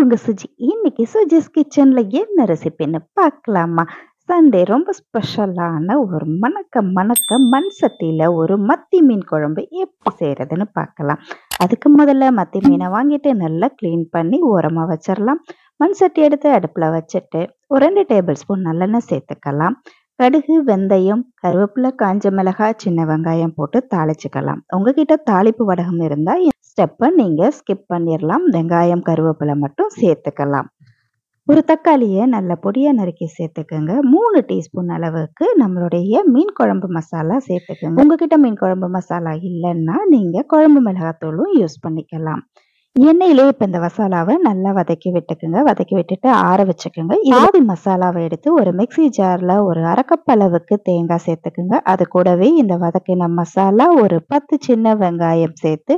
உங்க சுஜி. இன்னைக்கு சுஜிஸ் கிச்சன்ல என்ன ரெசிபின்னு பார்க்கலாமா? சண்டே ரொம்ப ஸ்பெஷலான ஒரு மணக்க மணக்க மண் சட்டியில ஒரு மத்தி மீன் குழம்பு எப்படி செய்யறதுன்னு பார்க்கலாம். அதுக்கு முதல்ல மத்தி மீனை வாங்கிட்டு நல்லா க்ளீன் பண்ணி ஓரமா வச்சிடலாம். மண் சட்டி எடுத்து அடுப்புல வச்சுட்டு ஒரு 2 டேபிள் ஸ்பூன் நல்லெண்ணெய் சேர்த்துக்கலாம். கடுகு, வெந்தயம், கருவேப்பிலை, காஞ்ச மிளகாய், சின்ன வெங்காயம் போட்டு தாளிச்சுக்கலாம். உங்ககிட்ட தாளிப்பு வடகம் இருந்தா ஸ்டெப்பை நீங்க ஸ்கிப் பண்ணிடலாம். வெங்காயம், கருவேப்பிலை மட்டும் சேர்த்துக்கலாம். ஒரு தக்காளியை நல்ல பொடியா நறுக்கி சேர்த்துக்கோங்க. 3 டீஸ்பூன் அளவுக்கு நம்மளுடைய மீன் குழம்பு மசாலா சேர்த்துக்கோங்க. உங்ககிட்ட மீன் குழம்பு மசாலா இல்லைன்னா நீங்க குழம்பு மிளகாத்தூளும் யூஸ் பண்ணிக்கலாம். எண்ணெயிலே இப்ப இந்த மசாலாவை நல்லா வதக்கி விட்டுக்குங்க. வதக்கி விட்டுட்டு ஆற வச்சுக்கோங்க. பாதி மசாலாவை எடுத்து ஒரு மிக்ஸி ஜார்ல ஒரு 1/2 கப் அளவுக்கு தேங்காய் சேர்த்துக்குங்க. அது கூடவே இந்த வதக்கின மசாலா ஒரு 10 சின்ன வெங்காயம் சேர்த்து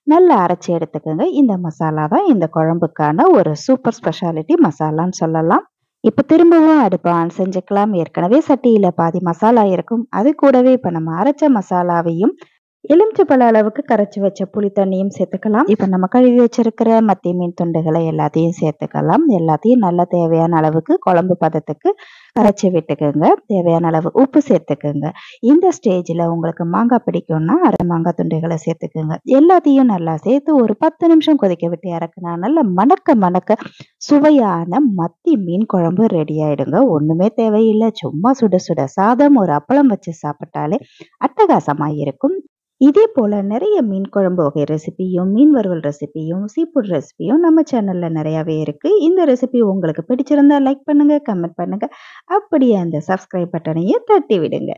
நல்லா அரைச்சி எடுத்துக்கோங்க. இந்த மசாலா தான் இந்த குழம்புக்கான ஒரு சூப்பர் ஸ்பெஷாலிட்டி மசாலான்னு சொல்லலாம். இப்ப திரும்பவும் அடுப்பு ஆன் செஞ்சுக்கலாம். ஏற்கனவே சட்டியில பாதி மசாலா இருக்கும். அது கூடவே இப்ப நம்ம அரைச்ச மசாலாவையும் எலுமிச்சப்பழ அளவுக்கு கரைச்சி வச்ச புளி தண்ணியும் சேர்த்துக்கலாம். இப்ப நம்ம கழுவி வச்சிருக்கிற மத்தி மீன் துண்டுகளை எல்லாத்தையும் சேர்த்துக்கலாம். எல்லாத்தையும் நல்லா தேவையான அளவுக்கு குழம்பு பதத்துக்கு கரைச்சி விட்டுக்குங்க. தேவையான அளவு உப்பு சேர்த்துக்குங்க. இந்த ஸ்டேஜ்ல உங்களுக்கு மாங்காய் பிடிக்கும்னா 1/2 மாங்காய் துண்டுகளை சேர்த்துக்குங்க. எல்லாத்தையும் நல்லா சேர்த்து ஒரு 10 நிமிஷம் கொதிக்க விட்டு இறக்குனா நல்ல மணக்க மணக்க சுவையான மத்தி மீன் குழம்பு ரெடி ஆயிடுங்க. ஒண்ணுமே தேவையில்லை. சும்மா சுட சுட சாதம், ஒரு அப்பளம் வச்சு சாப்பிட்டாலே அட்டகாசமா இருக்கும். இதே போல நிறைய மீன் குழம்பு வகை ரெசிபியும், மீன் வறுவல் ரெசிபியும், சீஃபுட் ரெசிபியும் நம்ம சேனல்ல நிறையவே இருக்கு. இந்த ரெசிபி உங்களுக்கு பிடிச்சிருந்தா லைக் பண்ணுங்க, கமெண்ட் பண்ணுங்க. அப்படியே அந்த சப்ஸ்கிரைப் பட்டனையும் தட்டி விடுங்க.